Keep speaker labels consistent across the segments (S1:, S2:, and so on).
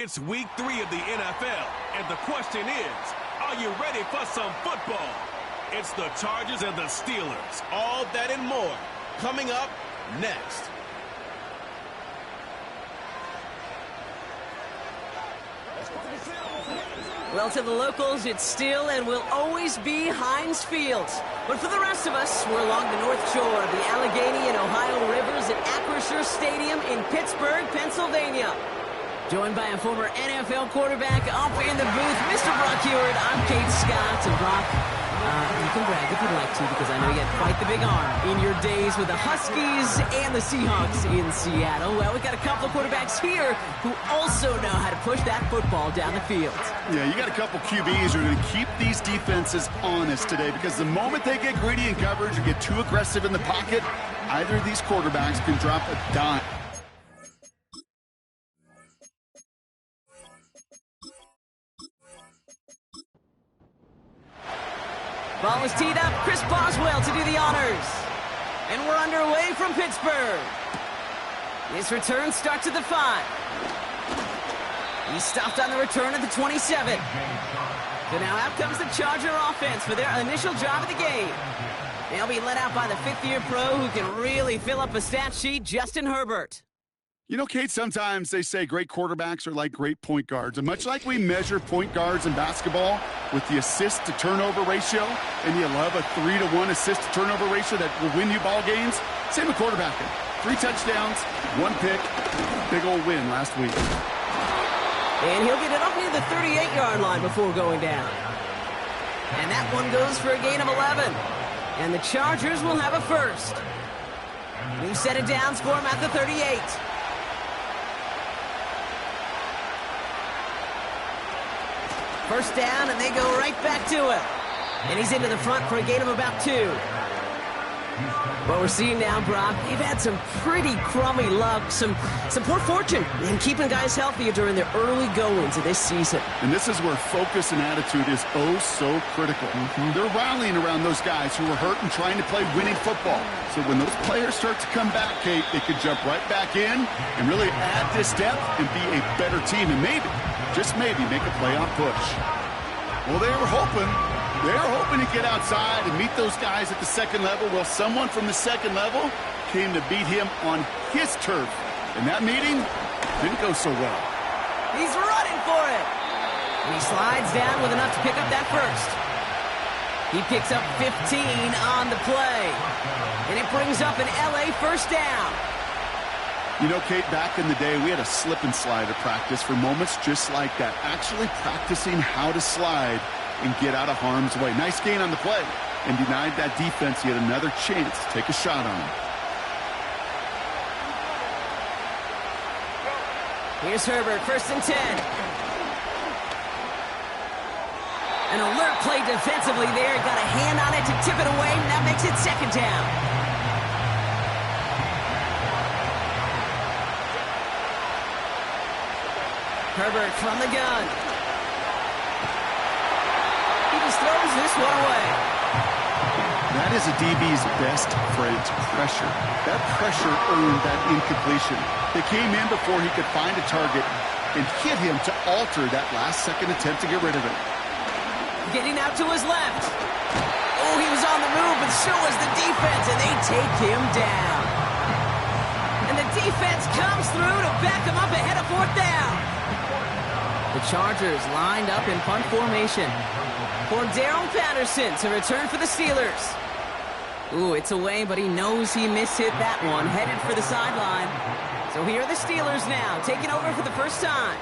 S1: It's week 3 of the NFL, and the question is, are you ready for some football? It's the Chargers and the Steelers. All that and more coming up next.
S2: Well, to the locals, it's still and will always be Heinz Field. But for the rest of us, we're along the North Shore of the Allegheny and Ohio Rivers at Acrisure Stadium in Pittsburgh, Pennsylvania. Joined by a former NFL quarterback up in the booth, Mr. Brock Huard. I'm Kate Scott. And Brock, you can brag if you'd like to, because I know you had quite the big arm in your days with the Huskies and the Seahawks in Seattle. Well, we've got a couple of quarterbacks here who also know how to push that football down the field.
S3: Yeah, you got a couple QBs who are going to keep these defenses honest today, because the moment they get greedy in coverage or get too aggressive in the pocket, either of these quarterbacks can drop a dime.
S2: Ball is teed up. Chris Boswell to do the honors. And we're underway from Pittsburgh. This return starts at the 5. He stopped on the return at the 27. So now out comes the Charger offense for their initial drive of the game. They'll be led out by the 5th-year pro who can really fill up a stat sheet, Justin Herbert.
S3: You know, Kate, sometimes they say great quarterbacks are like great point guards. And much like we measure point guards in basketball with the assist-to-turnover ratio, and you love a 3-to-1 assist-to-turnover ratio that will win you ball games, same with quarterbacking. 3 touchdowns, 1 pick, big old win last week.
S2: And he'll get it up near the 38-yard line before going down. And that one goes for a gain of 11. And the Chargers will have a first. New set of downs for him at the 38. First down, and they go right back to it. And he's into the front for a gain of about 2. What we're seeing now, Brock, they've had some pretty crummy luck, some poor fortune in keeping guys healthy during their early goings of this season.
S3: And this is where focus and attitude is oh so critical. They're rallying around those guys who were hurt and trying to play winning football. So when those players start to come back, Kate, they could jump right back in and really add this depth and be a better team. And maybe, just maybe, make a playoff push. Well, they were hoping to get outside and meet those guys at the second level. Well, someone from the second level came to beat him on his turf. And that meeting didn't go so well.
S2: He's running for it. And he slides down with enough to pick up that first. He picks up 15 on the play. And it brings up an LA first down.
S3: You know, Kate, back in the day, we had a slip and slide at practice for moments just like that. Actually practicing how to slide and get out of harm's way. Nice gain on the play. And denied that defense yet another chance to take a shot on him.
S2: Here's Herbert, 1st and 10. An alert play defensively there. Got a hand on it to tip it away. That makes it 2nd down. Herbert from the gun. He just throws this one away.
S3: That is a DB's best friend, pressure. That pressure earned that incompletion. They came in before he could find a target and hit him to alter that last-second attempt to get rid of it.
S2: Getting out to his left. Oh, he was on the move, but so was the defense, and they take him down. And the defense comes through to back him up ahead of 4th down. The Chargers lined up in punt formation. For Darrell Patterson to return for the Steelers. Ooh, it's away, but he knows he mishit that one. Headed for the sideline. So here are the Steelers now, taking over for the first time.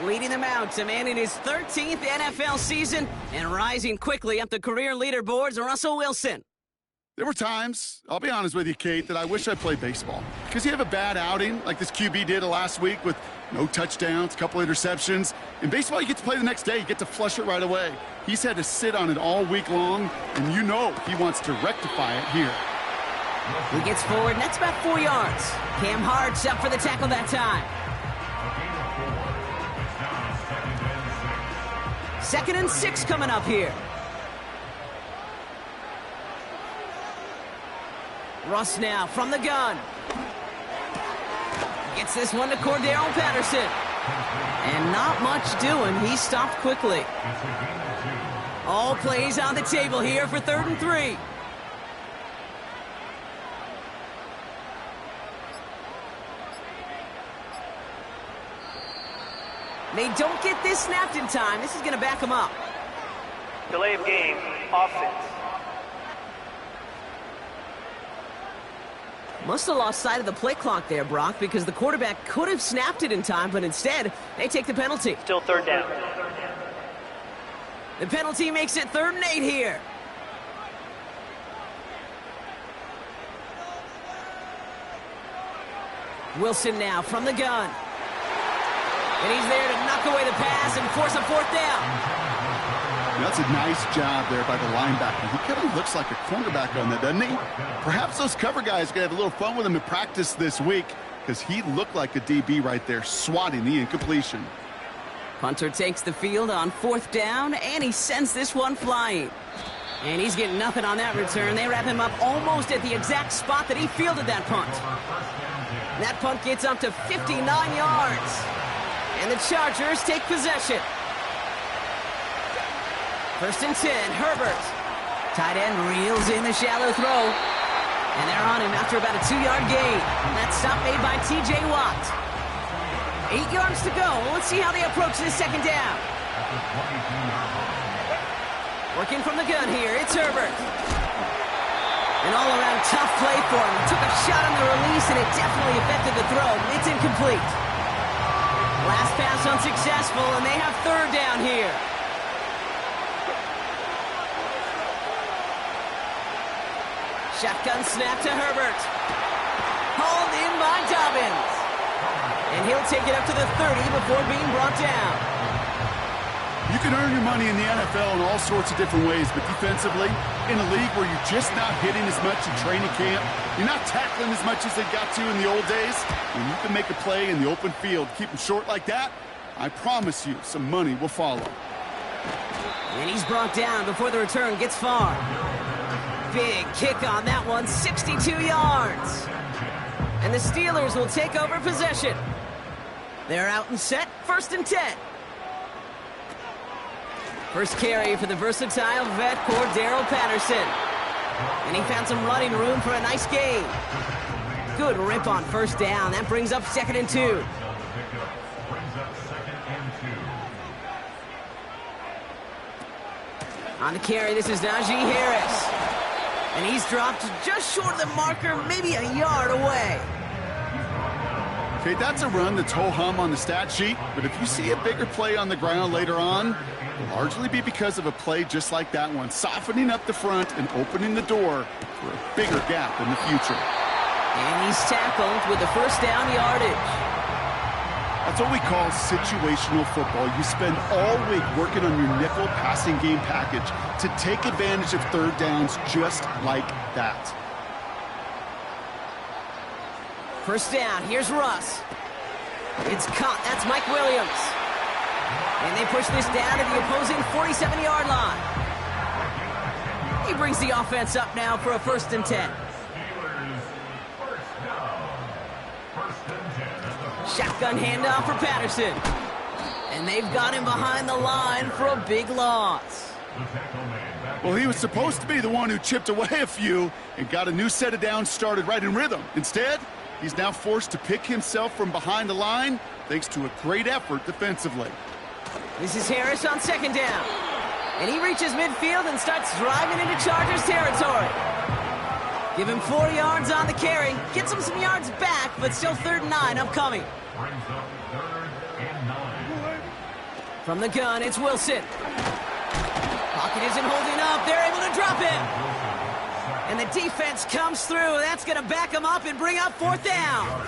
S2: Leading them out, a man in his 13th NFL season and rising quickly up the career leaderboards, Russell Wilson.
S3: There were times, I'll be honest with you, Kate, that I wish I played baseball. Because you have a bad outing, like this QB did last week with no touchdowns, a couple interceptions. In baseball, you get to play the next day. You get to flush it right away. He's had to sit on it all week long, and you know he wants to rectify it here.
S2: He gets forward, and that's about 4 yards. Cam Hart's up for the tackle that time. 2nd and 6 coming up here. Russ now from the gun. Gets this one to Cordarrelle Patterson. And not much doing. He stopped quickly. All plays on the table here for 3rd and 3. They don't get this snapped in time. This is going to back them up.
S4: Delay of game, offense.
S2: Must have lost sight of the play clock there, Brock, because the quarterback could have snapped it in time, but instead, they take the penalty.
S4: Still 3rd down.
S2: The penalty makes it 3rd and 8 here. Wilson now from the gun. And he's there to knock away the pass and force a 4th down.
S3: That's a nice job there by the linebacker. He kind of looks like a cornerback on that, doesn't he? Perhaps those cover guys are going to have a little fun with him in practice this week because he looked like a DB right there, swatting the incompletion.
S2: Punter takes the field on 4th down, and he sends this one flying. And he's getting nothing on that return. They wrap him up almost at the exact spot that he fielded that punt. That punt gets up to 59 yards. And the Chargers take possession. 1st and 10, Herbert. Tight end reels in the shallow throw. And they're on him after about a 2-yard gain. That stop made by T.J. Watt. 8 yards to go. Let's see how they approach this 2nd down. Working from the gun here, it's Herbert. An all-around tough play for him. He took a shot on the release, and it definitely affected the throw. It's incomplete. Last pass unsuccessful, and they have 3rd down here. Shotgun snap to Herbert. Hauled in by Dobbins. And he'll take it up to the 30 before being brought down.
S3: You can earn your money in the NFL in all sorts of different ways, but defensively, in a league where you're just not hitting as much in training camp, you're not tackling as much as they got to in the old days, when you can make a play in the open field, keep them short like that, I promise you some money will follow.
S2: And he's brought down before the return gets far. Big kick on that one, 62 yards. And the Steelers will take over possession. They're out and set, 1st and 10. First carry for the versatile vet, Cordarrelle Patterson. And he found some running room for a nice gain. Good rip on 1st down. That brings up 2nd and 2. On the carry, this is Najee Harris. And he's dropped just short of the marker, maybe a yard away.
S3: Okay, that's a run that's ho-hum on the stat sheet, but if you see a bigger play on the ground later on, it'll largely be because of a play just like that one, softening up the front and opening the door for a bigger gap in the future.
S2: And he's tackled with the 1st down yardage.
S3: That's what we call situational football. You spend all week working on your nickel passing game package to take advantage of 3rd downs just like that.
S2: 1st down, here's Russ. It's caught, that's Mike Williams. And they push this down to the opposing 47-yard line. He brings the offense up now for a 1st and 10. Shotgun handoff for Patterson. And they've got him behind the line for a big loss.
S3: Well, he was supposed to be the one who chipped away a few and got a new set of downs started right in rhythm. Instead, he's now forced to pick himself from behind the line thanks to a great effort defensively.
S2: This is Harris on 2nd down. And he reaches midfield and starts driving into Chargers territory. Give him 4 yards on the carry. Gets him some yards back, but still 3rd and 9 upcoming. From the gun, it's Wilson. Pocket isn't holding up. They're able to drop him. And the defense comes through. That's going to back him up and bring up 4th down.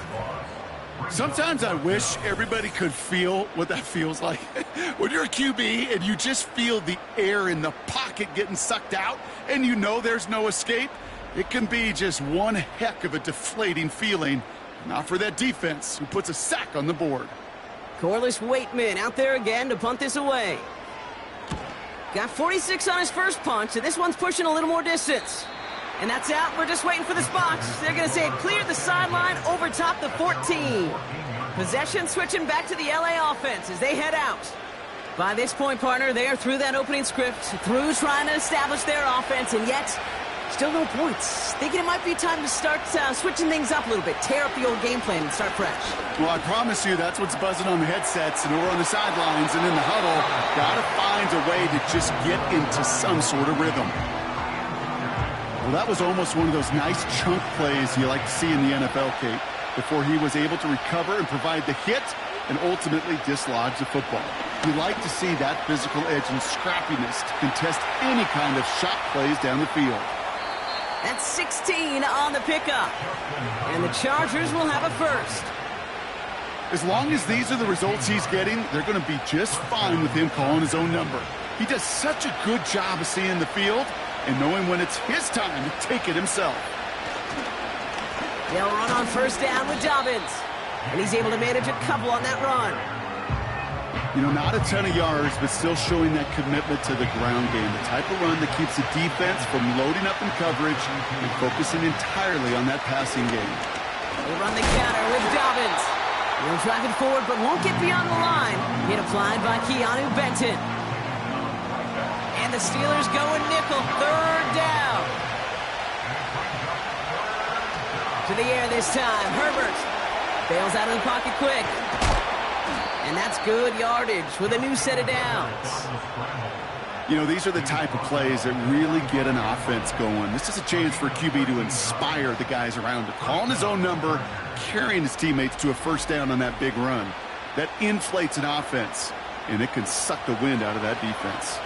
S3: Sometimes I wish everybody could feel what that feels like. When you're a QB and you just feel the air in the pocket getting sucked out and you know there's no escape, it can be just one heck of a deflating feeling. Not for that defense who puts a sack on the board.
S2: Corliss Waitman out there again to punt this away. Got 46 on his first punch, and this one's pushing a little more distance. And that's out. We're just waiting for the spots. They're going to say it cleared the sideline over top the 14. Possession switching back to the LA offense as they head out. By this point, partner, they are through that opening script, through trying to establish their offense, and yet still no points. Thinking it might be time to start switching things up a little bit, tear up the old game plan and start fresh.
S3: Well, I promise you that's what's buzzing on the headsets and over on the sidelines and in the huddle. Got to find a way to just get into some sort of rhythm. Well, that was almost one of those nice chunk plays you like to see in the NFL, Kate, before he was able to recover and provide the hit and ultimately dislodge the football. You like to see that physical edge and scrappiness to contest any kind of shot plays down the field.
S2: That's 16 on the pickup. And the Chargers will have a first.
S3: As long as these are the results he's getting, they're going to be just fine with him calling his own number. He does such a good job of seeing the field and knowing when it's his time to take it himself.
S2: They'll run on first down with Dobbins. And he's able to manage a couple on that run.
S3: You know, not a ton of yards, but still showing that commitment to the ground game. The type of run that keeps the defense from loading up in coverage and focusing entirely on that passing game.
S2: They run the counter with Dobbins. He'll drive it forward, but won't get beyond the line. Hit applied by Keanu Benton. And the Steelers go in nickel, third down. To the air this time, Herbert. Bails out of the pocket quick. And that's good yardage with a new set of downs.
S3: You know, these are the type of plays that really get an offense going. This is a chance for a QB to inspire the guys around him. Calling his own number, carrying his teammates to a first down on that big run. That inflates an offense, and it can suck the wind out of that defense.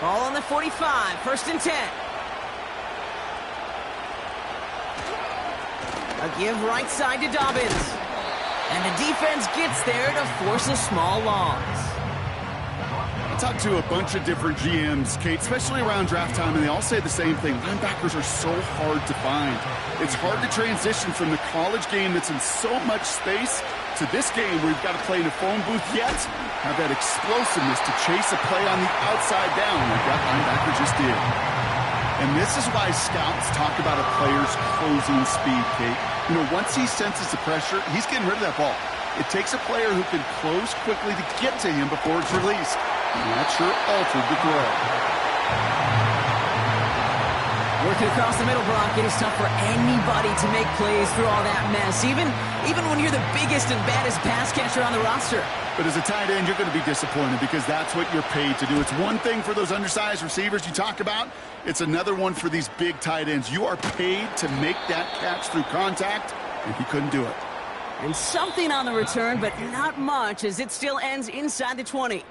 S2: Ball on the 45, first and 10. A give right side to Dobbins. And the defense gets there to force a small loss.
S3: I talked to a bunch of different GMs, Kate, especially around draft time, and they all say the same thing. Linebackers are so hard to find. It's hard to transition from the college game that's in so much space to this game where you've got to play in a phone booth, yet have that explosiveness to chase a play on the outside down like that linebacker just did. And this is why scouts talk about a player's closing speed, Kate. You know, once he senses the pressure, he's getting rid of that ball. It takes a player who can close quickly to get to him before it's released. And that sure altered the throw.
S2: Working across the middle, Brock, it is tough for anybody to make plays through all that mess, even when you're the biggest and baddest pass catcher on the roster.
S3: But as a tight end, you're going to be disappointed because that's what you're paid to do. It's one thing for those undersized receivers you talk about. It's another one for these big tight ends. You are paid to make that catch through contact, and he couldn't do it.
S2: And something on the return, but not much, as it still ends inside the 20.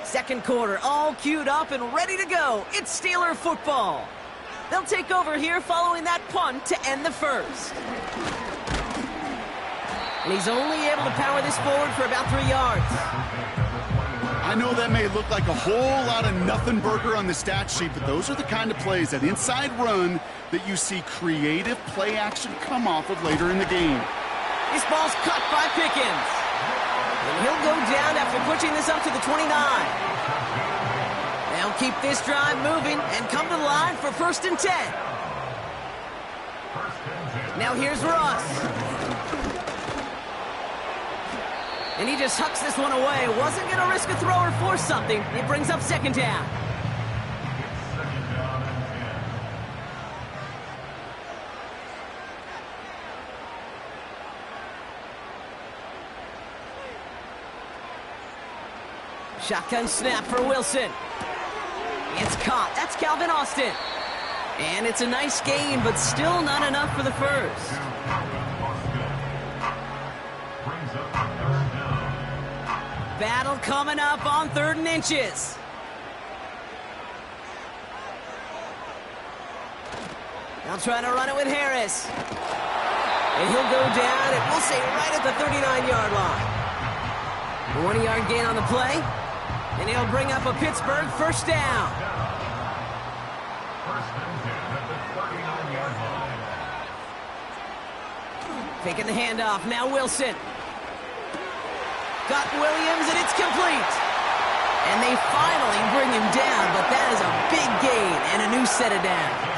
S2: Second quarter, all queued up and ready to go. It's Steeler football. They'll take over here following that punt to end the first. And he's only able to power this forward for about 3 yards.
S3: I know that may look like a whole lot of nothing burger on the stat sheet, but those are the kind of plays, that inside run, that you see creative play action come off of later in the game.
S2: This ball's cut by Pickens. And he'll go down after pushing this up to the 29. They'll keep this drive moving and come to the line for first and 10. Now here's Russ. And he just hucks this one away. Wasn't going to risk a throw or force something. It brings up second down. Shotgun snap for Wilson. It's caught. That's Calvin Austin. And it's a nice gain, but still not enough for the first. Battle coming up on 3rd and inches. They'll try to run it with Harris. And he'll go down, and we'll say right at the 39-yard line. A 1-yard gain on the play. And he'll bring up a Pittsburgh first down. Taking the handoff. Now Wilson. got Williams, and it's complete. And they finally bring him down, but that is a big gain and a new set of downs.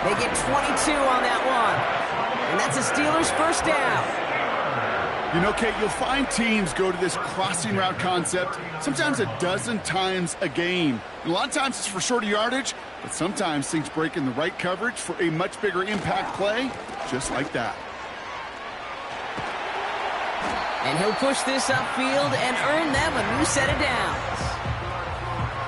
S2: They get 22 on that one. And that's a Steelers first down.
S3: You know, Kate, you'll find teams go to this crossing route concept sometimes a dozen times a game. And a lot of times it's for shorter yardage, but sometimes things break in the right coverage for a much bigger impact play, just like that.
S2: And he'll push this upfield and earn them a new set of downs.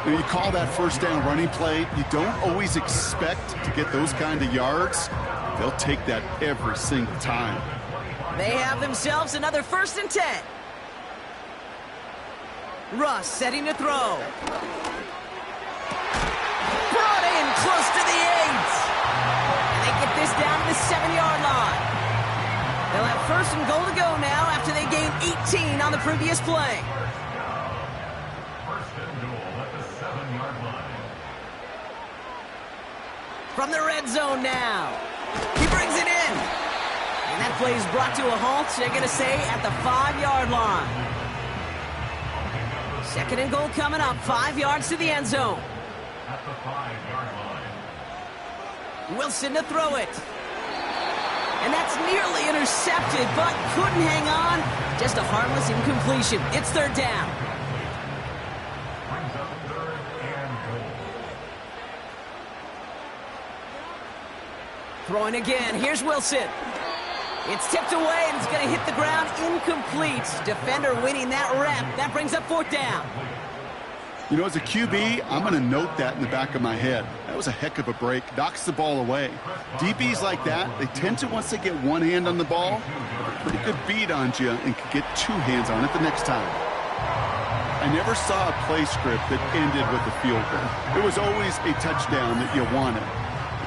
S3: When you call that first down running play, you don't always expect to get those kind of yards. They'll take that every single time.
S2: They have themselves another 1st and 10. Russ setting to throw. Brought in close to the 8. And they get this down to the 7-yard line. They'll have 1st and goal to go now after they gained 18 on the previous play. From the red zone now. He brings it in. And that play is brought to a halt, they're going to say, at the 5-yard line. 2nd and goal coming up, 5 yards to the end zone.
S5: At the 5-yard line.
S2: Wilson to throw it. And that's nearly intercepted, but couldn't hang on. Just a harmless incompletion. It's 3rd down.
S5: Brings up 3rd and goal.
S2: Throwing again. Here's Wilson. It's tipped away, and it's going to hit the ground incomplete. Defender winning that rep. That brings up 4th down.
S3: You know, as a QB, I'm going to note that in the back of my head. That was a heck of a break. Knocks the ball away. DBs like that, they tend to, once they get one hand on the ball, have a pretty good beat on you and can get 2 hands on it the next time. I never saw a play script that ended with a field goal. It was always a touchdown that you wanted.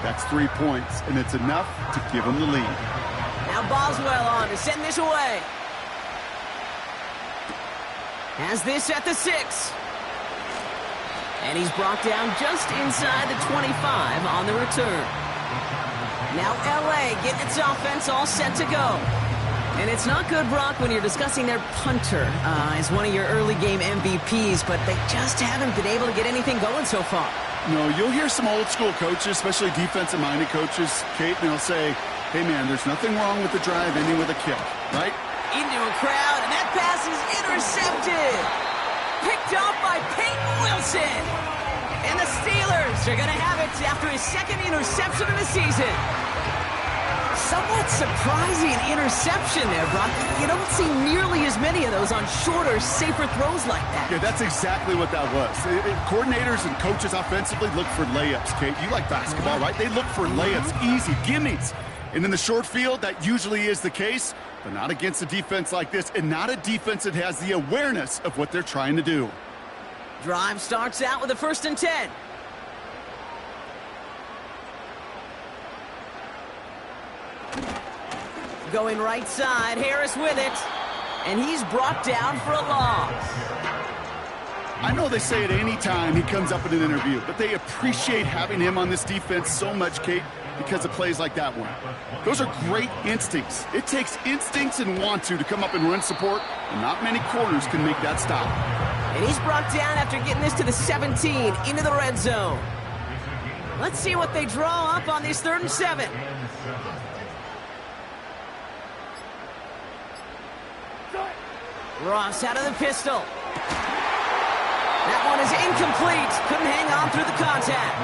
S3: That's 3 points, and it's enough to give them the lead.
S2: Now Boswell on to send this away. Has this at the 6. And he's brought down just inside the 25 on the return. Now LA getting its offense all set to go. And it's not good, Brock, when you're discussing their punter as one of your early game MVPs, but they just haven't been able to get anything going so far.
S3: No, you'll hear some old school coaches, especially defensive-minded coaches, Kate, and they'll say, hey, man, there's nothing wrong with the drive ending with a kick, right?
S2: Into a crowd, and that pass is intercepted. Picked off by Peyton Wilson. And the Steelers are going to have it after his 2nd interception of the season. Somewhat surprising interception there, Brock. You don't see nearly as many of those on shorter, safer throws like that.
S3: Yeah, that's exactly what that was. Coordinators and coaches offensively look for layups, Kate. You like basketball, right? They look for layups, easy gimmies. And in the short field, that usually is the case, but not against a defense like this, and not a defense that has the awareness of what they're trying to do.
S2: Drive starts out with a 1st and 10. Going right side, Harris with it. And he's brought down for a loss.
S3: I know they say it any time he comes up in an interview, but they appreciate having him on this defense so much, Kate, because of plays like that one. Those are great instincts. It takes instincts and want to come up and run support, and not many corners can make that stop.
S2: And he's brought down after getting this to the 17, into the red zone. Let's see what they draw up on this 3rd and 7. Ross out of the pistol. That one is incomplete. Couldn't hang on through the contact.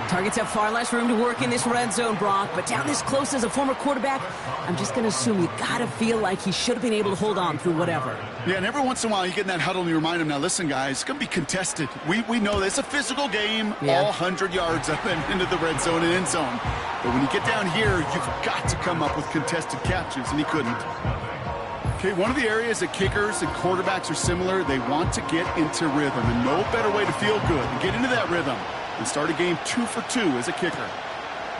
S2: Targets have far less room to work in this red zone, Brock, but down this close as a former quarterback, I'm just going to assume you got to feel like he should have been able to hold on through whatever.
S3: Yeah, and every once in a while you get in that huddle and you remind him, now listen, guys, it's going to be contested. We know this. It's a physical game, all 100 yards up and into the red zone and end zone. But when you get down here, you've got to come up with contested catches, and he couldn't. Okay, one of the areas that kickers and quarterbacks are similar, they want to get into rhythm, and no better way to feel good than get into that rhythm and start a game 2 for 2 as a kicker.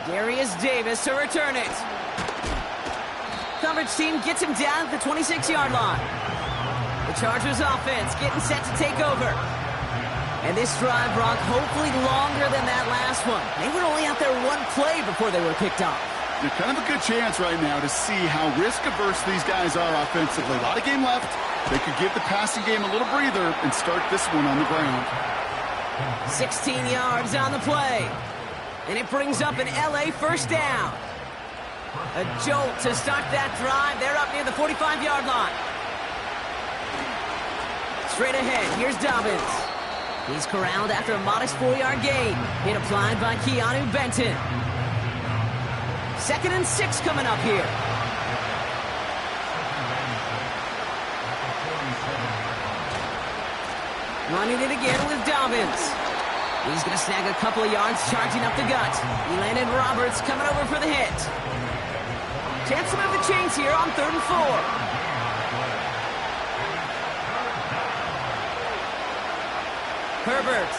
S2: Darius Davis to return it. Coverage team gets him down at the 26-yard line. The Chargers offense getting set to take over. And this drive, Brock, hopefully longer than that last one. They were only out there one play before they were picked off.
S3: Kind of a good chance right now to see how risk-averse these guys are offensively. A lot of game left. They could give the passing game a little breather and start this one on the ground.
S2: 16 yards on the play. And it brings up an LA first down. A jolt to start that drive. They're up near the 45-yard line. Straight ahead, here's Dobbins. He's corralled after a modest 4-yard gain. Hit applied by Keanu Benton. 2nd and 6 coming up here. Running it again with Dobbins. He's going to snag a couple of yards, charging up the gut. Elandon Roberts coming over for the hit. Chance to move the chains here on 3rd and 4. Herbert.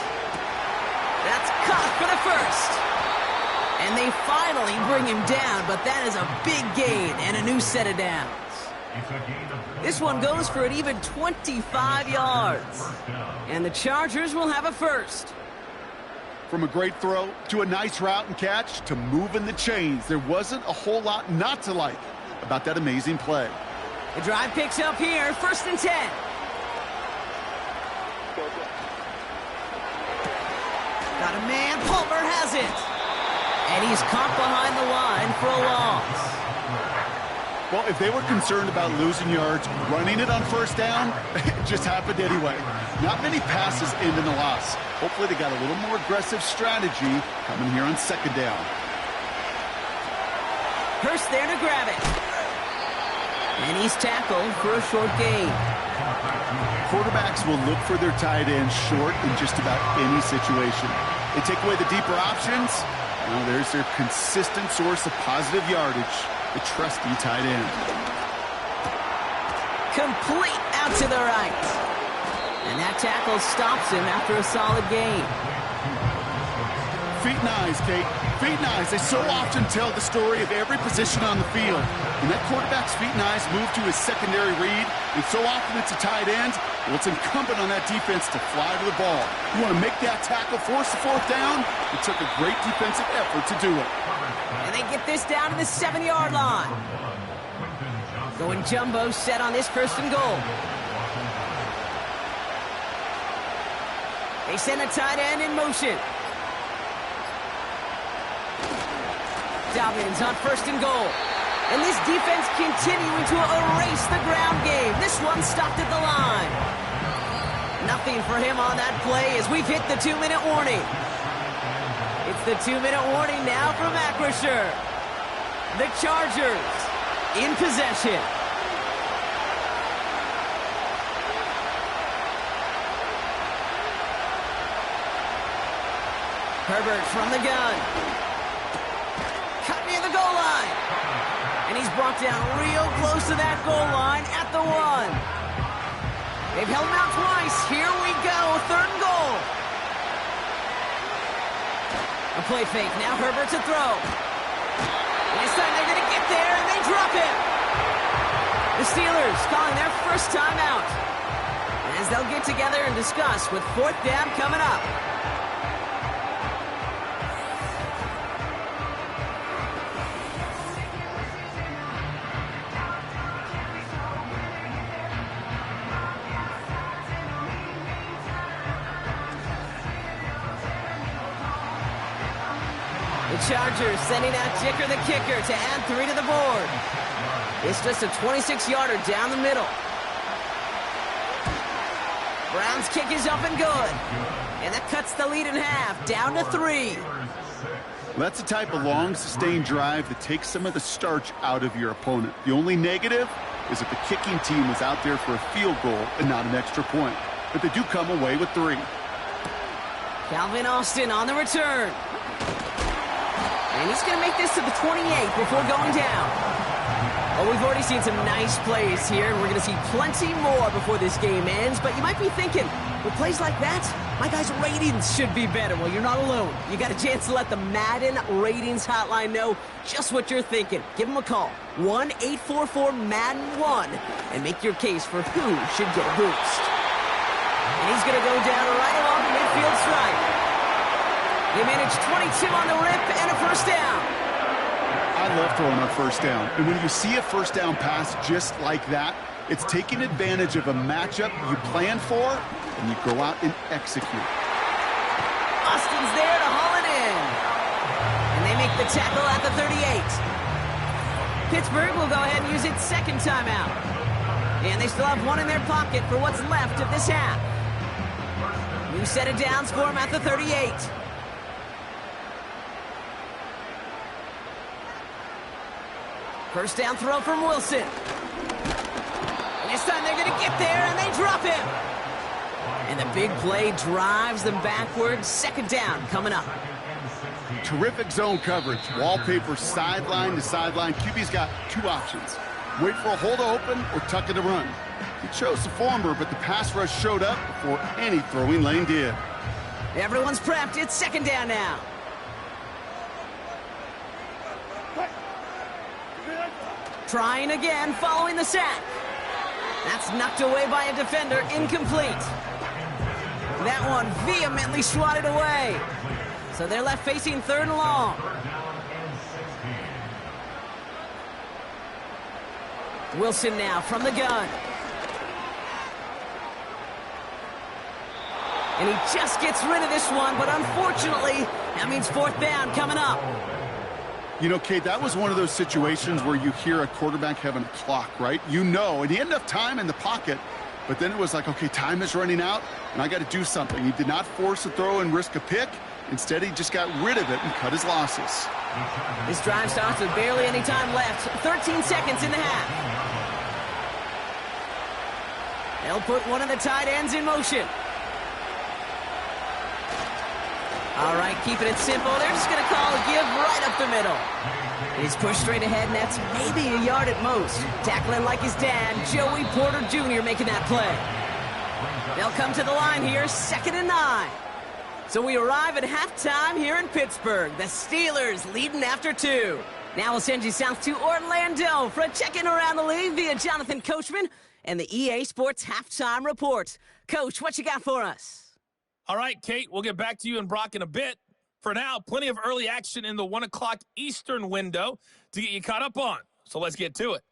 S2: That's caught for the first. And they finally bring him down, but that is a big gain and a new set of downs. This one goes for an even 25 yards. And the Chargers will have a first.
S3: From a great throw to a nice route and catch to moving the chains, there wasn't a whole lot not to like about that amazing play.
S2: The drive picks up here, 1st and 10. Got a man, Palmer has it. And he's caught behind the line for a loss.
S3: Well, if they were concerned about losing yards, running it on 1st down, it just happened anyway. Not many passes end in a loss. Hopefully they got a little more aggressive strategy coming here on 2nd down.
S2: Hurst there to grab it. And he's tackled for a short gain.
S3: Quarterbacks will look for their tight end short in just about any situation. They take away the deeper options. Now there's their consistent source of positive yardage, the trusty tight end.
S2: Complete out to the right. And that tackle stops him after a solid gain.
S3: Feet and eyes, Kate. Feet and eyes. They so often tell the story of every position on the field. When that quarterback's feet and eyes move to his secondary read, and so often it's a tight end, well, it's incumbent on that defense to fly to the ball. You want to make that tackle, force the 4th down? It took a great defensive effort to do it.
S2: And they get this down to the 7-yard line. Going jumbo set on this 1st and goal. They send a tight end in motion. Dobbins on 1st and goal. And this defense continuing to erase the ground game. This one stopped at the line. Nothing for him on that play as we've hit the 2-minute warning. It's the 2-minute warning now from Acrisure. The Chargers in possession. Herbert from the gun. Cut near the goal line. And he's brought down real close to that goal line at the 1. They've held him out twice. Here we go. 3rd and goal. A play fake. Now Herbert to throw. And this time they're going to get there, and they drop it. The Steelers calling their first timeout as they'll get together and discuss with 4th down coming up. Chargers sending out Jicker the kicker to add 3 to the board. It's just a 26-yarder down the middle. Brown's kick is up and good. And that cuts the lead in half, down to 3.
S3: That's the type of long, sustained drive that takes some of the starch out of your opponent. The only negative is that the kicking team was out there for a field goal and not an extra point. But they do come away with 3.
S2: Calvin Austin on the return. And he's going to make this to the 28 before going down. Well, we've already seen some nice plays here, and we're going to see plenty more before this game ends. But you might be thinking, with plays like that, my guys' ratings should be better. Well, you're not alone. You got a chance to let the Madden Ratings Hotline know just what you're thinking. Give them a call, 1-844-MADDEN-1, and make your case for who should get a boost. And he's going to go down right along the midfield stripe. They managed 22 on the rip and a first down.
S3: I love throwing on first down. And when you see a first down pass just like that, it's taking advantage of a matchup you plan for, and you go out and execute.
S2: Austin's there to haul it in. And they make the tackle at the 38. Pittsburgh will go ahead and use its second timeout. And they still have one in their pocket for what's left of this half. New set of downs for them at the 38. First down throw from Wilson. And this time they're going to get there, and they drop him. And the big play drives them backwards. Second down coming up.
S3: Terrific zone coverage. Wallpaper sideline to sideline. QB's got two options. Wait for a hole to open or tuck it to run. He chose the former, but the pass rush showed up before any throwing lane did.
S2: Everyone's prepped. It's second down now. Trying again, following the sack. That's knocked away by a defender, incomplete. That one vehemently swatted away. So they're left facing third and long. Wilson now from the gun. And he just gets rid of this one, but unfortunately, that means fourth down coming up.
S3: You know, Kate, that was one of those situations where you hear a quarterback having a clock, right? You know, and he had enough time in the pocket, but then it was like, okay, time is running out, and I got to do something. He did not force a throw and risk a pick. Instead, he just got rid of it and cut his losses.
S2: This drive starts with barely any time left. 13 seconds in the half. They'll put one of the tight ends in motion. All right, keeping it simple. They're just going to call a give right up the middle. He's pushed straight ahead, and that's maybe a yard at most. Tackling like his dad, Joey Porter Jr. making that play. They'll come to the line here, 2nd and 9. So we arrive at halftime here in Pittsburgh. The Steelers leading after 2. Now we'll send you south to Orlando for a check-in around the league via Jonathan Coachman and the EA Sports Halftime Report. Coach, what you got for us?
S6: All right, Kate, we'll get back to you and Brock in a bit. For now, plenty of early action in the 1 o'clock Eastern window to get you caught up on. So let's get to it.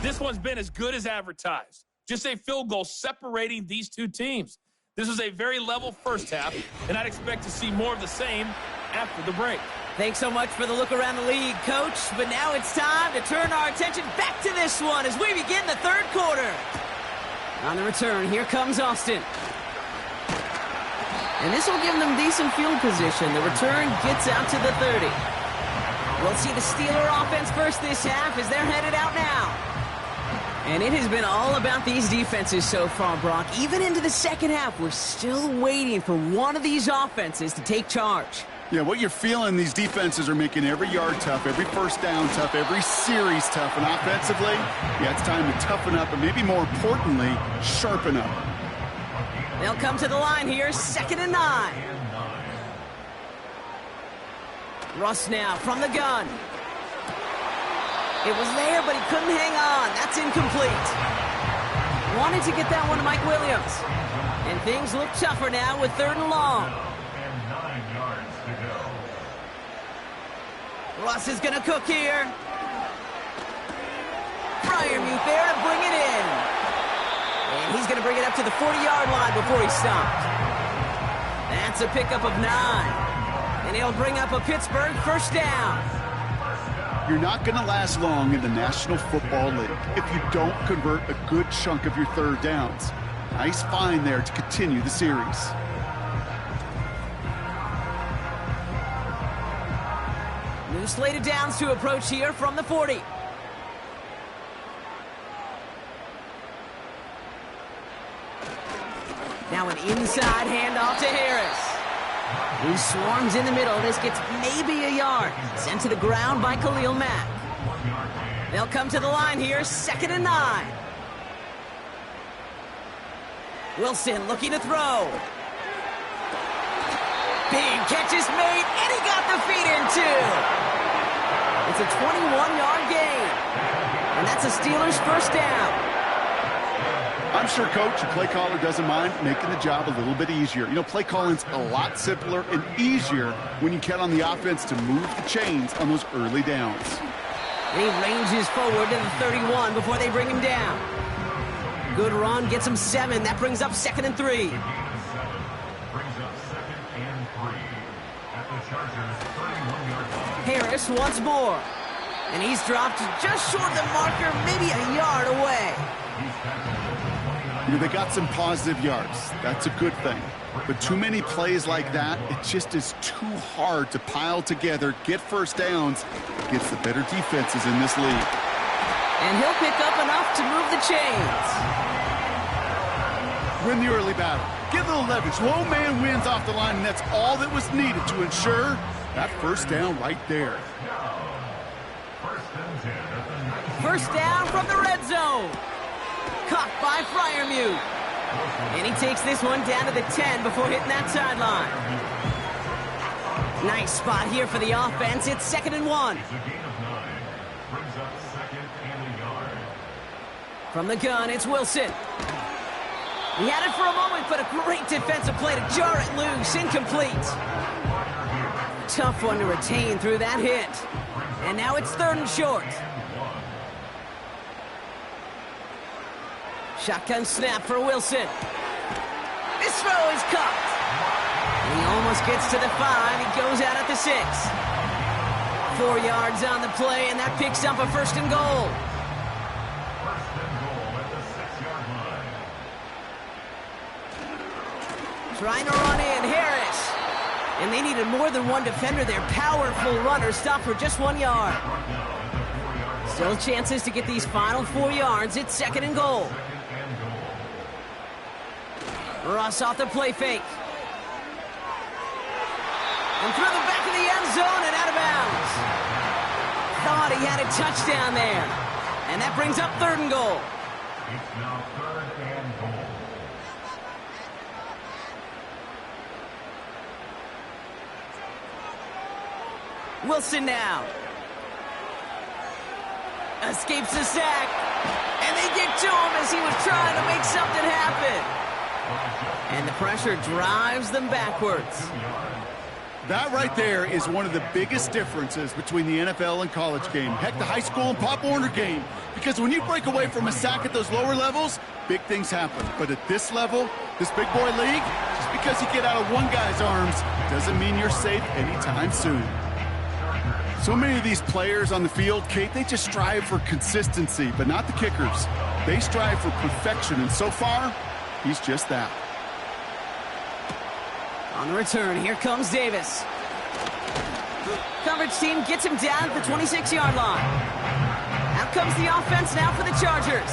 S6: This one's been as good as advertised. Just a field goal separating these two teams. This was a very level first half, and I'd expect to see more of the same after the break.
S2: Thanks so much for the look around the league, Coach. But now it's time to turn our attention back to this one as we begin the third quarter. On the return, here comes Austin. And this will give them decent field position. The return gets out to the 30. We'll see the Steeler offense first this half as they're headed out now. And it has been all about these defenses so far, Brock. Even into the second half, we're still waiting for one of these offenses to take charge.
S3: Yeah, what you're feeling, these defenses are making every yard tough, every first down tough, every series tough. And offensively, yeah, it's time to toughen up, and maybe more importantly, sharpen up.
S2: They'll come to the line here, 2nd and 9. Russ now from the gun. It was there, but he couldn't hang on. That's incomplete. Wanted to get that one to Mike Williams. And things look tougher now with 3rd and long.
S5: And 9 yards to go.
S2: Russ is going to cook here. Freiermuth there to bring it in. And he's going to bring it up to the 40-yard line before he stopped. That's a pickup of 9. And he'll bring up a Pittsburgh first down.
S3: You're not going to last long in the National Football League if you don't convert a good chunk of your third downs. Nice find there to continue the series.
S2: New slate of downs to approach here from the 40. Now an inside handoff to Harris. He swarms in the middle. This gets maybe a yard. Sent to the ground by Khalil Mack. They'll come to the line here, 2nd and 9. Wilson looking to throw. Big catch is made, and he got the feet in too. It's a 21-yard gain, and that's a Steelers first down.
S3: I'm sure coach and play caller doesn't mind making the job a little bit easier. You know, play calling's a lot simpler and easier when you count on the offense to move the chains on those early downs.
S2: He ranges forward to the 31 before they bring him down. Good run, gets him 7. That brings up 2nd and 3.
S5: Brings up 2nd and 3 at the Chargers' 31-yard line.
S2: Harris once more. And he's dropped just short of the marker, maybe a yard away.
S3: You know, they got some positive yards. That's a good thing. But too many plays like that, it just is too hard to pile together, get first downs against the better defenses in this league.
S2: And he'll pick up enough to move the chains.
S3: Win the early battle. Get a little leverage. Low man wins off the line, and that's all that was needed to ensure that first down right there.
S2: First down from the red zone. Caught by Freiermuth. And he takes this one down to the 10 before hitting that sideline. Nice spot here for the offense. It's 2nd and 1.
S5: Brings up 2nd and a yard.
S2: From the gun, it's Wilson. He had it for a moment, but a great defensive play to jar it loose. Incomplete. Tough one to retain through that hit. And now it's 3rd and short. Shotgun snap for Wilson. This throw is caught. And he almost gets to the 5. He goes out at the 6. 4 yards on the play, and that picks up a 1st and goal.
S5: First and goal at the 6-yard line.
S2: Trying to run in, Harris. And they needed more than one defender. Their powerful runner stopped for just 1 yard. Still chances to get these final 4 yards. It's 2nd and goal. Russ off the play fake. And through the back of the end zone and out of bounds. Thought he had a touchdown there. And that brings up 3rd and goal.
S5: It's now 3rd and goal.
S2: Wilson now. Escapes the sack. And they get to him as he was trying to make something happen. And the pressure drives them backwards.
S3: That right there is one of the biggest differences between the NFL and college game. Heck, the high school and Pop Warner game. Because when you break away from a sack at those lower levels, big things happen. But at this level, this big boy league, just because you get out of one guy's arms doesn't mean you're safe anytime soon. So many of these players on the field, Kate, they just strive for consistency, but not the kickers. They strive for perfection, and so far, he's just that.
S2: On the return, here comes Davis. Coverage team gets him down at the 26-yard line. Out comes the offense now for the Chargers.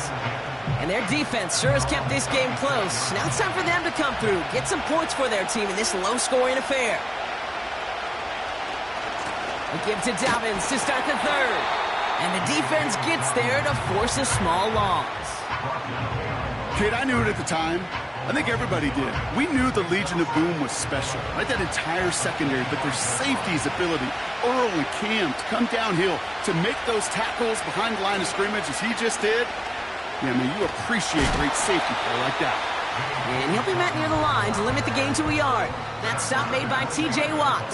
S2: And their defense sure has kept this game close. Now it's time for them to come through, get some points for their team in this low-scoring affair. They give to Dobbins to start the 3rd. And the defense gets there to force a small loss.
S3: Kate, I knew it at the time. I think everybody did. We knew the Legion of Boom was special, right? That entire secondary, but their safety's ability, Earl and Cam, to come downhill, to make those tackles behind the line of scrimmage as he just did. Yeah, man, you appreciate great safety play like that.
S2: And he'll be met near the line to limit the gain to a yard. That stop made by T.J. Watt.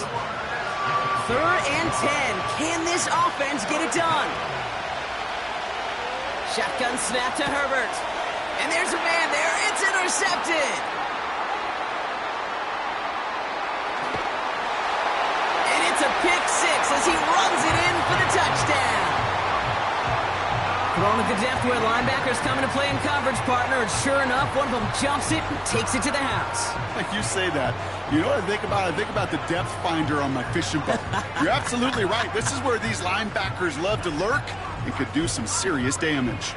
S2: 3rd and 10. Can this offense get it done? Shotgun snap to Herbert. And there's a man there. It's intercepted. And it's a pick 6 as he runs it in for the touchdown. Throwing at the depth where linebackers coming to play in coverage, partner. And sure enough, one of them jumps it and takes it to the house.
S3: Like you say that. You know what I think about? I think about the depth finder on my fishing boat. You're absolutely right. This is where these linebackers love to lurk and could do some serious damage.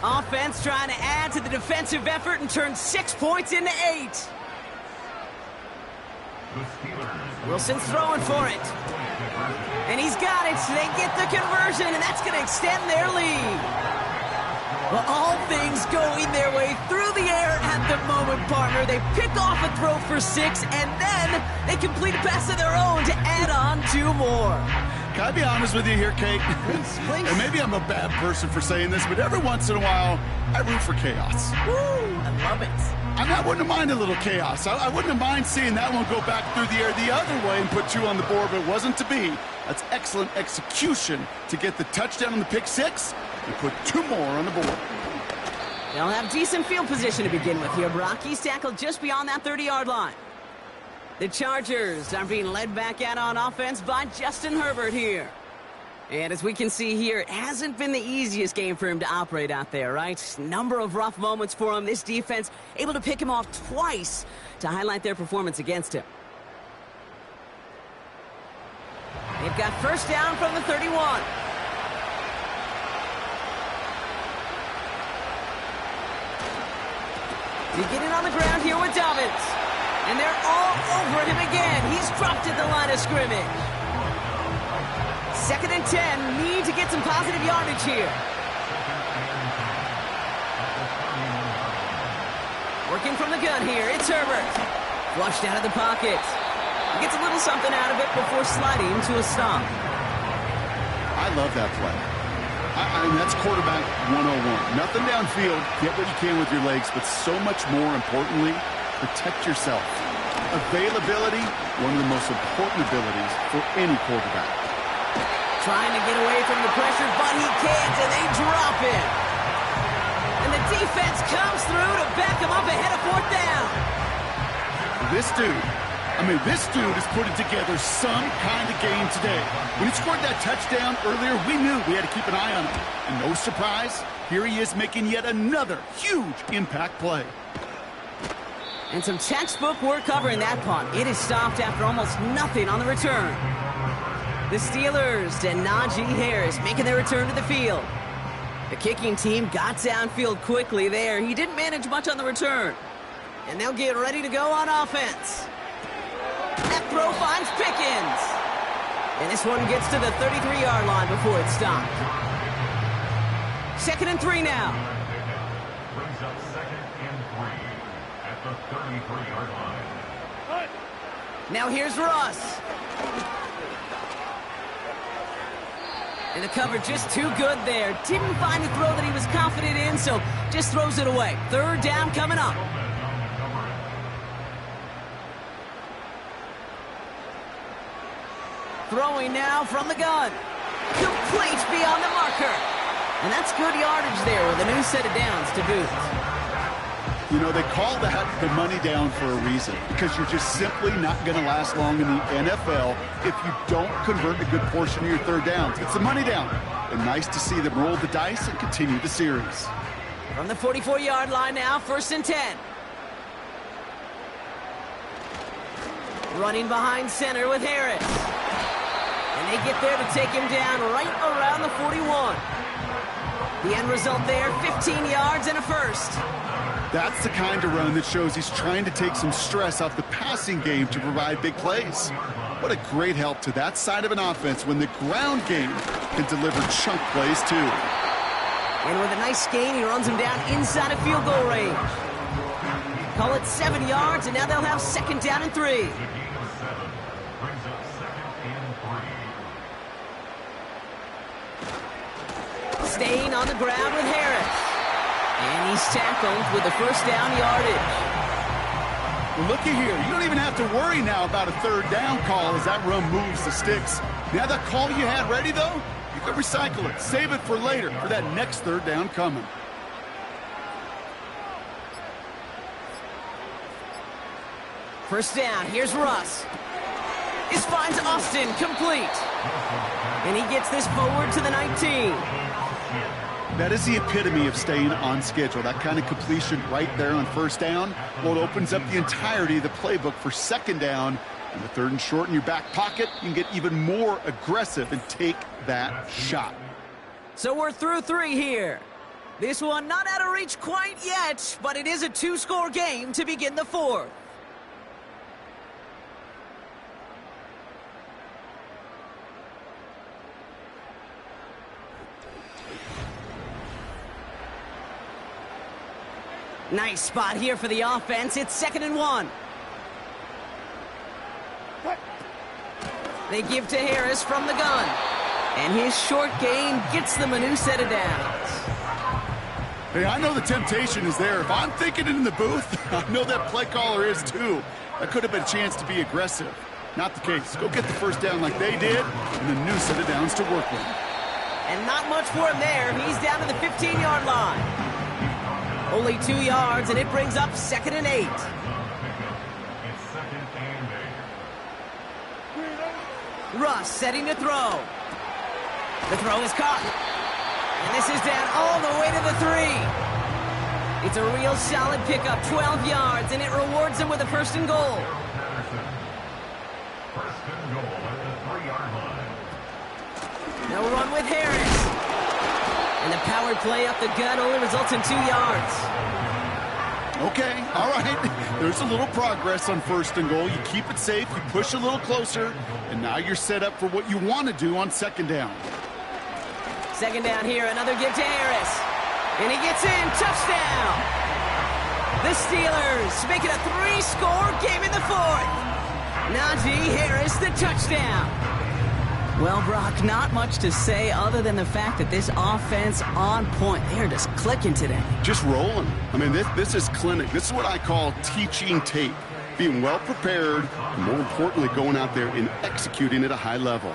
S2: Offense trying to add to the defensive effort and turn 6 points into 8. Wilson's throwing for it. And he's got it. So they get the conversion, and that's going to extend their lead. Well, all things going their way through the air at the moment, partner. They pick off a throw for 6, and then they complete a pass of their own to add on 2 more.
S3: Can I be honest with you here, Kate?
S2: Please.
S3: And maybe I'm a bad person for saying this, but every once in a while, I root for chaos.
S2: Woo, I love it.
S3: I wouldn't mind a little chaos. I wouldn't mind seeing that one go back through the air the other way and put 2 on the board, but it wasn't to be. That's excellent execution to get the touchdown on the pick 6 and put 2 more on the board.
S2: They'll have decent field position to begin with here, Brock. He's tackled just beyond that 30-yard line. The Chargers are being led back out on offense by Justin Herbert here. And as we can see here, it hasn't been the easiest game for him to operate out there, right? Number of rough moments for him. This defense able to pick him off twice to highlight their performance against him. They've got first down from the 31. Beginning on the ground here with Dobbins. And they're all over him again. He's dropped at the line of scrimmage. 2nd and 10. Need to get some positive yardage here. Working from the gun here. It's Herbert. Flushed out of the pocket. He gets a little something out of it before sliding to a stop.
S3: I love that play. I mean, that's quarterback 101. Nothing downfield. Get what you can with your legs, but so much more importantly, protect yourself. Availability, one of the most important abilities for any quarterback.
S2: Trying to get away from the pressure, but he can't, and they drop it. And the defense comes through to back him up ahead of 4th down.
S3: This dude is putting together some kind of game today. When he scored that touchdown earlier, we knew we had to keep an eye on him. And no surprise, here he is making yet another huge impact play.
S2: And some textbook work covering that punt. It is stopped after almost nothing on the return. The Steelers and Najee Harris making their return to the field. The kicking team got downfield quickly there. He didn't manage much on the return. And they'll get ready to go on offense. That throw finds Pickens. And this one gets to the 33-yard line before it's stopped. 2nd and 3 now.
S5: Brings up 2nd and 3 at the 33-yard line.
S2: Now here's Russ. And the cover just too good there. Didn't find the throw that he was confident in, so just throws it away. 3rd down coming up. Throwing now from the gun. Complete beyond the marker. And that's good yardage there with a new set of downs to boot.
S3: You know, they call that the money down for a reason, because you're just simply not going to last long in the NFL if you don't convert a good portion of your 3rd downs. It's the money down. And nice to see them roll the dice and continue the series.
S2: From the 44-yard line now, 1st and 10. Running behind center with Harris. And they get there to take him down right around the 41. The end result there, 15 yards and a first.
S3: That's the kind of run that shows he's trying to take some stress off the passing game to provide big plays. What a great help to that side of an offense when the ground game can deliver chunk plays too.
S2: And with a nice gain, he runs him down inside of field goal range. Call it 7 yards, and now they'll have 2nd down and 3. Staying on the ground with Harris. And he's tackled with the 1st down yardage.
S3: Well, looky here. You don't even have to worry now about a 3rd down call as that run moves the sticks. Now that call you had ready, though, you can recycle it. Save it for later for that next 3rd down coming.
S2: First down. Here's Russ. This finds Austin complete. And he gets this forward to the 19.
S3: That is the epitome of staying on schedule. That kind of completion right there on 1st down. Well, it opens up the entirety of the playbook for 2nd down. And the 3rd and short in your back pocket, you can get even more aggressive and take that shot.
S2: So we're through 3 here. This one not out of reach quite yet, but it is a 2-score game to begin the 4th. Nice spot here for the offense. It's 2nd and 1. They give to Harris from the gun. And his short gain gets them a new set of downs.
S3: Hey, I know the temptation is there. If I'm thinking it in the booth, I know that play caller is too. That could have been a chance to be aggressive. Not the case. Go get the first down like they did, and a new set of downs to work with.
S2: And not much for him there. He's down to the 15-yard line. Only 2 yards, and it brings up 2nd and 8.
S5: It's 2nd and 8.
S2: Russ setting to throw. The throw is caught. And this is down all the way to the 3. It's a real solid pickup, 12 yards, and it rewards him with a 1st and goal.
S5: Patterson. 1st and goal at the 3-yard line.
S2: No run with Harris. And the power play up the gut only results in 2 yards.
S3: Okay, all right. There's a little progress on 1st and goal. You keep it safe, you push a little closer, and now you're set up for what you want to do on 2nd down.
S2: 2nd down here, another give to Harris. And he gets in, touchdown! The Steelers make it a 3-score game in the 4th. Najee Harris, the touchdown. Well, Brock, not much to say other than the fact that this offense on point. They're just clicking today.
S3: Just rolling. I mean, this is clinic. This is what I call teaching tape. Being well prepared, and more importantly, going out there and executing at a high level.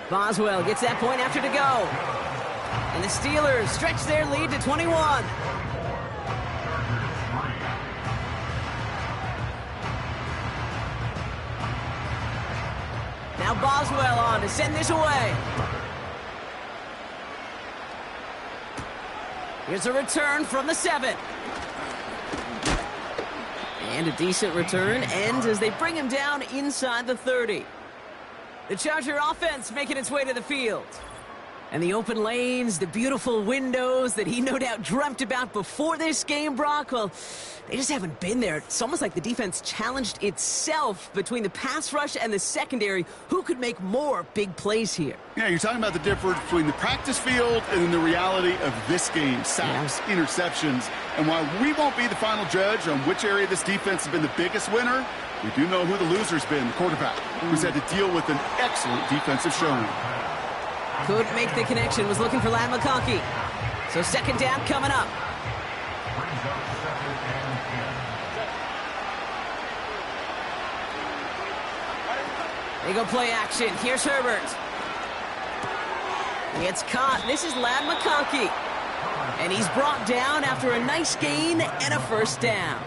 S2: Boswell gets that point after to go. And the Steelers stretch their lead to 21. Now Boswell on to send this away. Here's a return from the 7. And a decent return ends as they bring him down inside the 30. The Charger offense making its way to the field. And the open lanes, the beautiful windows that he no doubt dreamt about before this game, Brock, well, they just haven't been there. It's almost like the defense challenged itself between the pass rush and the secondary. Who could make more big plays here?
S3: Yeah, you're talking about the difference between the practice field and then the reality of this game. Sacks, interceptions. And while we won't be the final judge on which area this defense has been the biggest winner, we do know who the loser's been, the quarterback, who's had to deal with an excellent defensive showing.
S2: Couldn't make the connection, was looking for Ladd McConkey. So 2nd down coming up.
S5: Brings up 2nd and 10.
S2: They go play action. Here's Herbert. It's caught. This is Ladd McConkey. And he's brought down after a nice gain and a 1st down.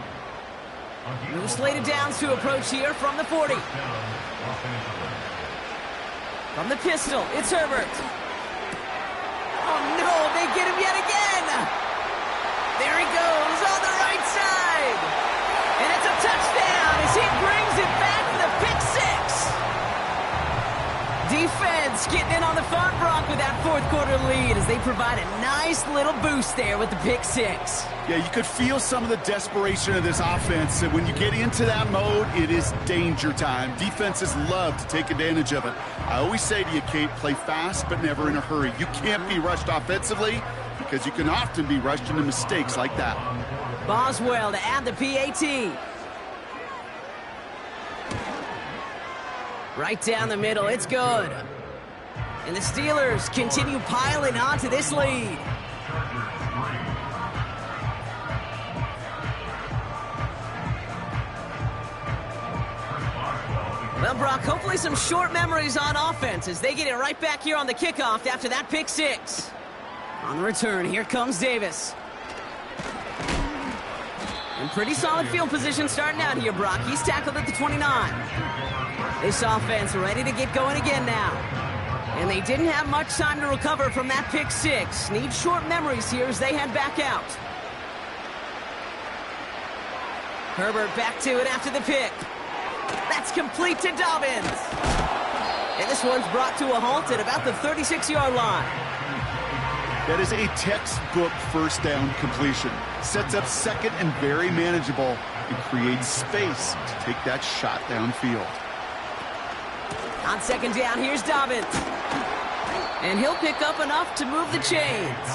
S2: New slated downs to approach here from the 40. From the pistol, it's Herbert. Oh no, they get him yet again. There he goes on the right side. And it's a touchdown as he brings it back for the pick 6. Defense getting in on the fun, Brock, with that 4th quarter lead as they provide a nice little boost there with the pick 6.
S3: Yeah, you could feel some of the desperation of this offense. And when you get into that mode, it is danger time. Defenses love to take advantage of it. I always say to you, Kate, play fast but never in a hurry. You can't be rushed offensively because you can often be rushed into mistakes like that.
S2: Boswell to add the PAT. Right down the middle, it's good. And the Steelers continue piling onto this lead. Well, Brock, hopefully some short memories on offense as they get it right back here on the kickoff after that pick 6. On the return, here comes Davis. In pretty solid field position starting out here, Brock. He's tackled at the 29. This offense ready to get going again now. And they didn't have much time to recover from that pick 6. Need short memories here as they head back out. Herbert back to it after the pick. That's complete to Dobbins. And this one's brought to a halt at about the 36-yard line.
S3: That is a textbook 1st down completion. Sets up 2nd and very manageable and creates space to take that shot downfield.
S2: On 2nd down, here's Dobbins. And he'll pick up enough to move the chains.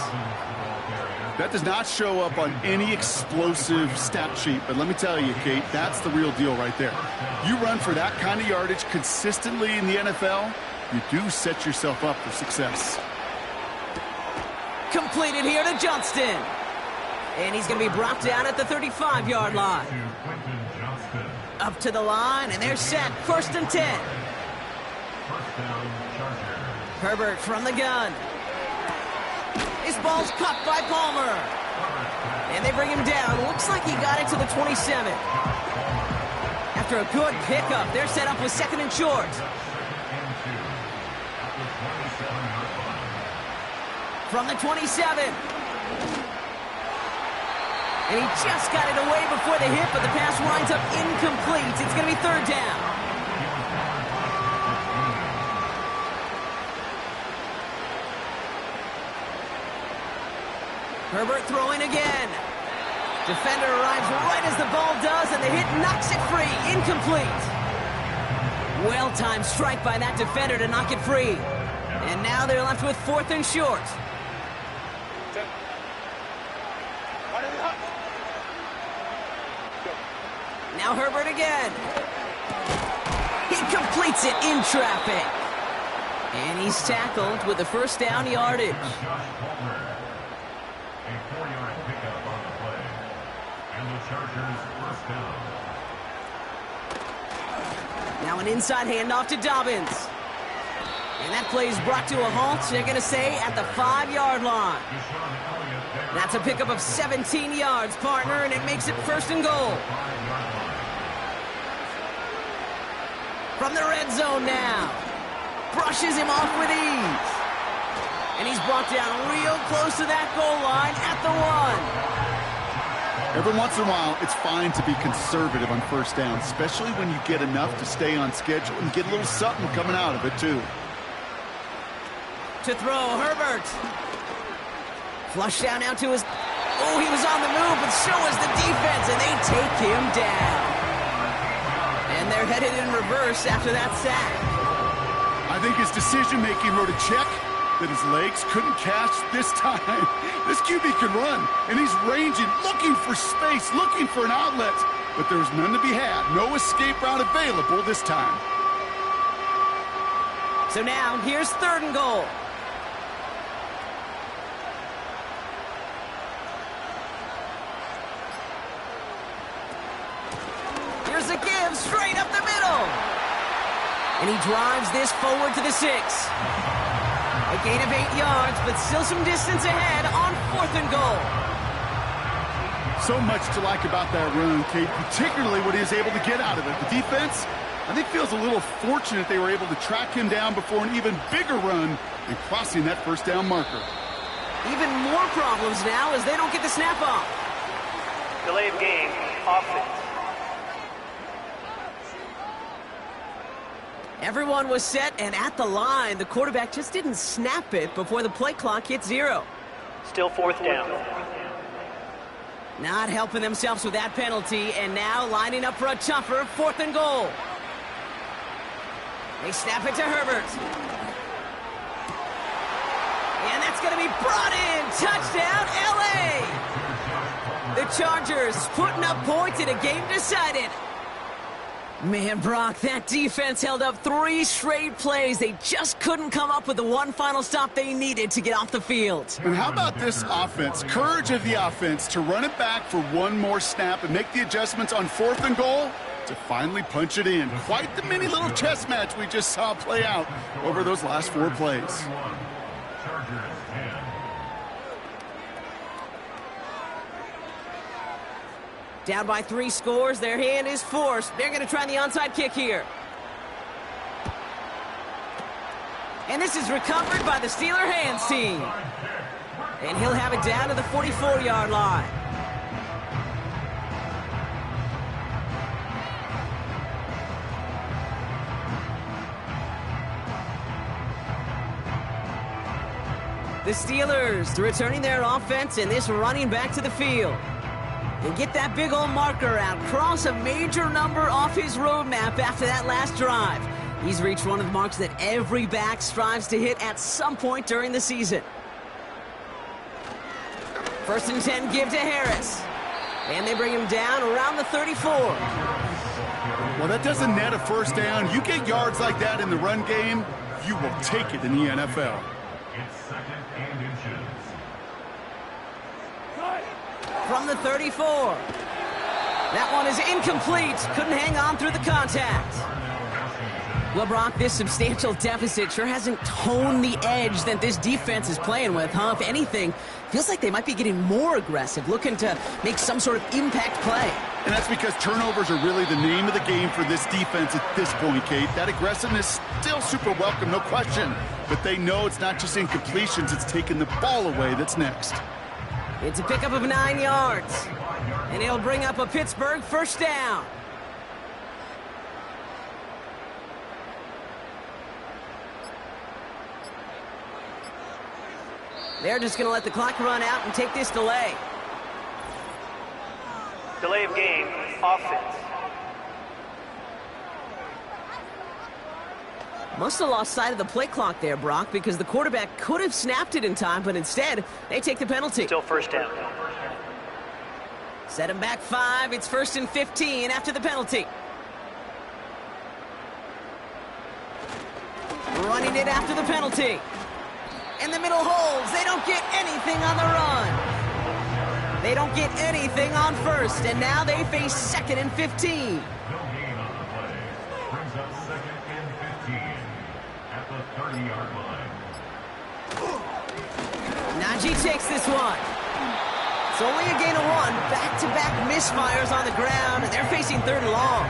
S3: That does not show up on any explosive stat sheet, but let me tell you, Kate, that's the real deal right there. You run for that kind of yardage consistently in the NFL, you do set yourself up for success.
S2: Completed here to Johnston. And he's going to be brought down at the 35-yard line. Up to the line, and they're set. 1st and 10. Herbert from the gun. His ball's caught by Palmer. And they bring him down. Looks like he got it to the 27. After a good pickup, they're set up with 2nd and short. From the 27. And he just got it away before the hit, but the pass winds up incomplete. It's going to be 3rd down. Herbert throwing again. Defender arrives right as the ball does, and the hit knocks it free. Incomplete. Well-timed strike by that defender to knock it free. And now they're left with 4th and short. Now Herbert again. He completes it in traffic. And he's tackled with the 1st down yardage.
S5: A 4-yard pickup on the play. And the Chargers 1st down.
S2: Now an inside handoff to Dobbins. And that play is brought to a halt, they're going to say, at the 5-yard line. That's a pickup of 17 yards, partner, and it makes it 1st and goal. From the red zone now. Brushes him off with ease. And he's brought down real close to that goal line at the 1.
S3: Every once in a while, it's fine to be conservative on 1st down, especially when you get enough to stay on schedule and get a little something coming out of it, too.
S2: To throw, Herbert. Flush down now to his... Oh, he was on the move, but so was the defense, and they take him down. And they're headed in reverse after that sack.
S3: I think his decision-making wrote a check that his legs couldn't catch this time. This QB can run, and he's ranging, looking for space, looking for an outlet. But there's none to be had. No escape route available this time.
S2: So now, here's 3rd and goal. Here's a give straight up the middle. And he drives this forward to the 6. A gain of 8 yards, but still some distance ahead on 4th and goal.
S3: So much to like about that run, Kate, particularly what he is able to get out of it. The defense, I think, feels a little fortunate they were able to track him down before an even bigger run and crossing that 1st down marker.
S2: Even more problems now as they don't get the snap off.
S4: Delay of game, offense.
S2: Everyone was set and at the line. The quarterback just didn't snap it before the play clock hit 0.
S4: Still 4th down.
S2: Not helping themselves with that penalty, and now lining up for a tougher 4th and goal. They snap it to Herbert. And that's going to be brought in. Touchdown, L.A. The Chargers putting up points in a game decided. Man, Brock, that defense held up 3 straight plays. They just couldn't come up with the one final stop they needed to get off the field.
S3: And how about this offense? Courage of the offense to run it back for one more snap and make the adjustments on 4th and goal to finally punch it in. Quite the mini little chess match we just saw play out over those last 4 plays.
S5: Chargers 10.
S2: Down by 3 scores, their hand is forced. They're going to try the onside kick here. And this is recovered by the Steeler hands team. And he'll have it down to the 44-yard line. The Steelers returning their offense and this running back to the field. And get that big old marker out. Cross a major number off his roadmap after that last drive. He's reached one of the marks that every back strives to hit at some point during the season. 1st and 10 give to Harris. And they bring him down around the 34.
S3: Well, that doesn't net a first down. You get yards like that in the run game, you will take it in the NFL.
S5: It's 2nd and inches.
S2: From the 34. That one is incomplete. Couldn't hang on through the contact. Well, Brock, this substantial deficit sure hasn't toned the edge that this defense is playing with, huh? If anything, feels like they might be getting more aggressive, looking to make some sort of impact play.
S3: And that's because turnovers are really the name of the game for this defense at this point, Kate. That aggressiveness still super welcome, no question. But they know it's not just incompletions, it's taking the ball away that's next.
S2: It's a pickup of 9 yards. And it'll bring up a Pittsburgh first down. They're just going to let the clock run out and take this delay.
S4: Delay of game, offense.
S2: Must have lost sight of the play clock there, Brock, because the quarterback could have snapped it in time, but instead, they take the penalty.
S4: Still first down.
S2: Set him back 5. It's 1st and 15 after the penalty. Running it after the penalty. In the middle holds. They don't get anything on the run. They don't get anything on 1st, and now they face 2nd and 15.
S5: No gain on the play. Brings up 2nd and 15 at the 30-yard line.
S2: Najee takes this one. It's only a gain of 1. Back-to-back misfires on the ground, and they're facing 3rd and long.
S5: A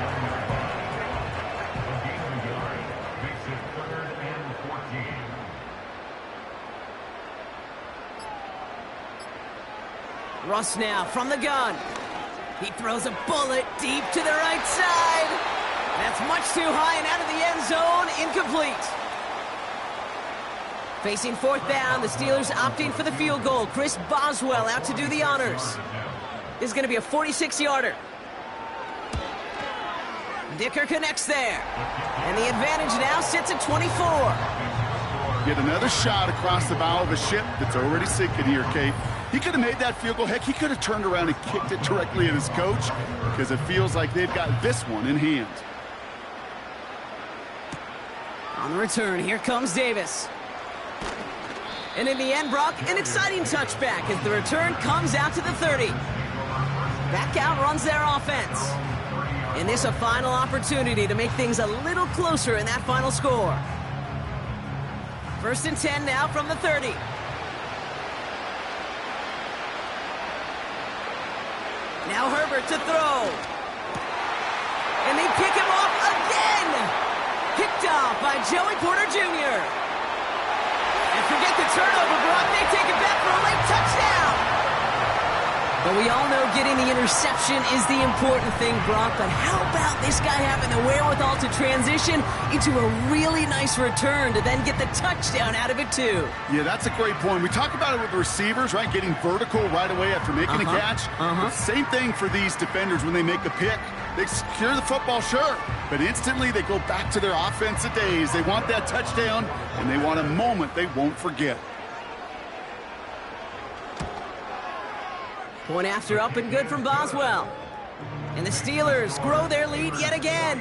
S5: gain of a yard makes it 3rd and 14.
S2: Russ now from the gun. He throws a bullet deep to the right side. That's much too high and out of the end zone. Incomplete. Facing 4th down, the Steelers opting for the field goal. Chris Boswell out to do the honors. This is going to be a 46-yarder. Dicker connects there. And the advantage now sits at 24.
S3: Get another shot across the bow of a ship that's already sinking here, Kate. He could have made that field goal. Heck, he could have turned around and kicked it directly at his coach because it feels like they've got this one in hand.
S2: On the return, here comes Davis. And in the end, Brock, an exciting touchback as the return comes out to the 30. Back out runs their offense. And this a final opportunity to make things a little closer in that final score. 1st and 10 now from the 30. Now Herbert to throw. And they pick him off again. Picked off by Joey Porter Jr. And forget the turnover, Brock. They take it back for a late touchdown. But we all know getting the interception is the important thing, Brock. But how about this guy having the wherewithal to transition into a really nice return to then get the touchdown out of it, too?
S3: Yeah, that's a great point. We talk about it with receivers, right? Getting vertical right away after making a catch. Same thing for these defenders when they make a pick. They secure the football, sure, but instantly they go back to their offensive days. They want that touchdown, and they want a moment they won't forget.
S2: Point after up and good from Boswell. And the Steelers grow their lead yet again.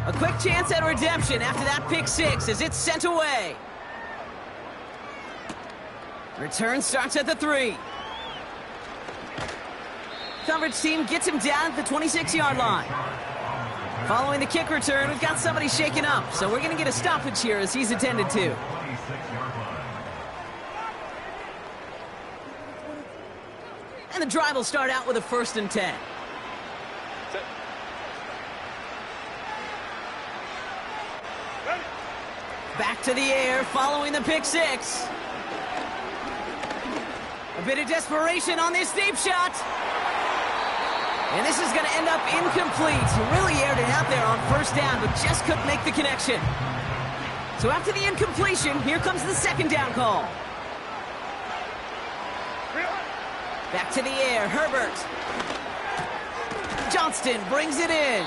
S2: A quick chance at redemption after that pick six as it's sent away. Return starts at the 3. Coverage team gets him down at the 26-yard line. Following the kick return, we've got somebody shaken up, so we're going to get a stoppage here as he's attended to. And the drive will start out with a 1st and 10. Back to the air following the pick six. A bit of desperation on this deep shot. And this is going to end up incomplete. He really aired it out there on 1st down, but just couldn't make the connection. So after the incompletion, here comes the 2nd down call. Back to the air, Herbert. Johnston brings it in.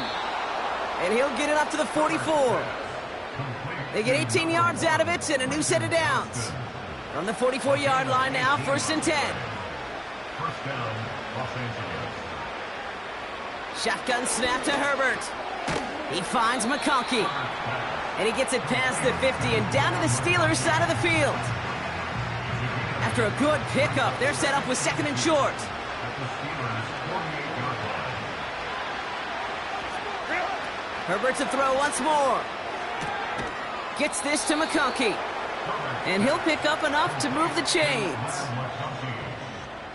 S2: And he'll get it up to the 44. They get 18 yards out of it and a new set of downs. From the 44-yard line now, 1st and 10.
S5: First down, Los Angeles.
S2: Shotgun snap to Herbert. He finds McConkey. And he gets it past the 50 and down to the Steelers' side of the field. After a good pickup, they're set up with 2nd and short.
S5: At the Steelers' 48-yard line.
S2: Herbert to throw once more. Gets this to McConkey. And he'll pick up enough to move the chains.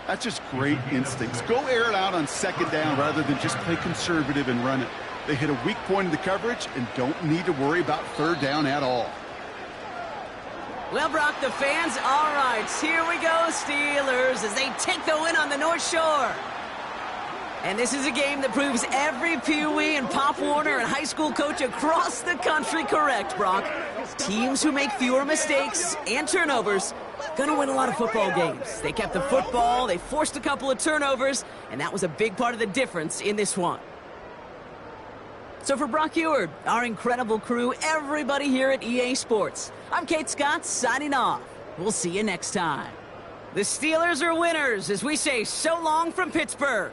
S3: That's just great instincts. Go air it out on 2nd down rather than just play conservative and run it. They hit a weak point in the coverage and don't need to worry about 3rd down at all.
S2: Well, Brock, the fans, all right, here we go, Steelers, as they take the win on the North Shore. And this is a game that proves every Pee Wee and Pop Warner and high school coach across the country correct, Brock. Teams who make fewer mistakes and turnovers gonna win a lot of football games. They kept the football, they forced a couple of turnovers, and that was a big part of the difference in this one. So for Brock Huard, our incredible crew, everybody here at EA Sports, I'm Kate Scott signing off. We'll see you next time. The Steelers are winners as we say so long from Pittsburgh.